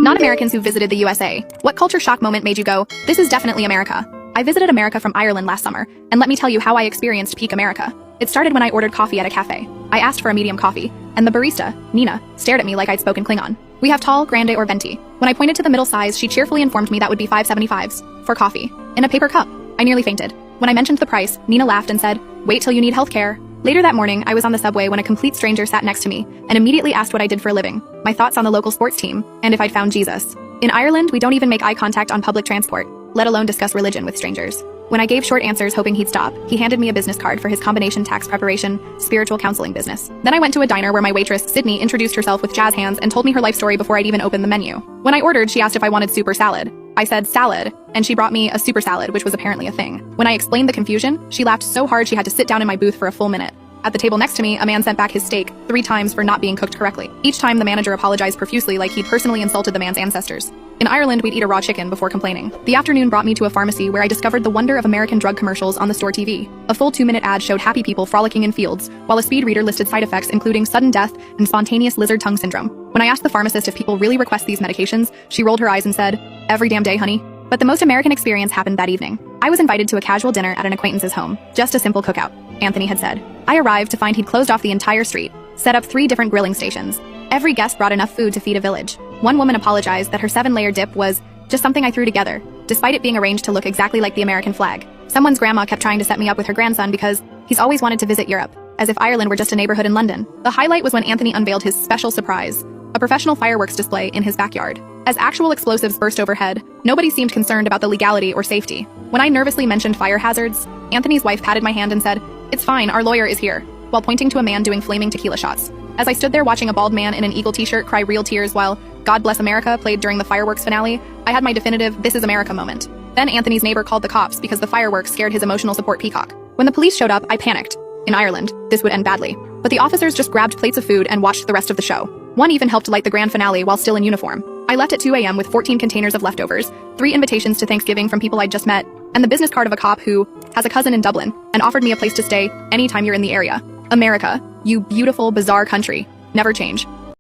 Not Americans who visited the USA. What culture shock moment made you go, this is definitely America? I visited America from Ireland last summer, and let me tell you how I experienced peak America. It started when I ordered coffee at a cafe. I asked for a medium coffee, and the barista, Nina, stared at me like I'd spoken Klingon. We have tall, grande, or venti. When I pointed to the middle size, she cheerfully informed me that would be $5.75 for coffee, in a paper cup. I nearly fainted. When I mentioned the price, Nina laughed and said, "Wait till you need healthcare." Later that morning, I was on the subway when a complete stranger sat next to me and immediately asked what I did for a living, my thoughts on the local sports team, and if I'd found Jesus. In Ireland, we don't even make eye contact on public transport, let alone discuss religion with strangers. When I gave short answers hoping he'd stop, he handed me a business card for his combination tax preparation, spiritual counseling business. Then I went to a diner where my waitress, Sydney, introduced herself with jazz hands and told me her life story before I'd even opened the menu. When I ordered, she asked if I wanted soup or salad. I said salad, and she brought me a super salad, which was apparently a thing. When I explained the confusion, she laughed so hard she had to sit down in my booth for a full minute. At the table next to me, a man sent back his steak 3 times for not being cooked correctly. Each time, the manager apologized profusely like he'd personally insulted the man's ancestors. In Ireland, we'd eat a raw chicken before complaining. The afternoon brought me to a pharmacy where I discovered the wonder of American drug commercials on the store TV. A full 2-minute ad showed happy people frolicking in fields, while a speed reader listed side effects including sudden death and spontaneous lizard tongue syndrome. When I asked the pharmacist if people really request these medications, she rolled her eyes and said, "Every damn day, honey." But the most American experience happened that evening. I was invited to a casual dinner at an acquaintance's home. Just a simple cookout, Anthony had said. I arrived to find he'd closed off the entire street, set up 3 different grilling stations. Every guest brought enough food to feed a village. One woman apologized that her 7-layer dip was just something I threw together, despite it being arranged to look exactly like the American flag. Someone's grandma kept trying to set me up with her grandson because he's always wanted to visit Europe, as if Ireland were just a neighborhood in London. The highlight was when Anthony unveiled his special surprise, a professional fireworks display in his backyard. As actual explosives burst overhead, nobody seemed concerned about the legality or safety. When I nervously mentioned fire hazards, Anthony's wife patted my hand and said, "It's fine, our lawyer is here," while pointing to a man doing flaming tequila shots. As I stood there watching a bald man in an Eagle t-shirt cry real tears while God Bless America played during the fireworks finale, I had my definitive "This is America" moment. Then Anthony's neighbor called the cops because the fireworks scared his emotional support peacock. When the police showed up, I panicked. In Ireland, this would end badly. But the officers just grabbed plates of food and watched the rest of the show. One even helped light the grand finale while still in uniform. I left at 2 a.m. with 14 containers of leftovers, 3 invitations to Thanksgiving from people I'd just met, and the business card of a cop who has a cousin in Dublin and offered me a place to stay anytime you're in the area. America, you beautiful, bizarre country. Never change.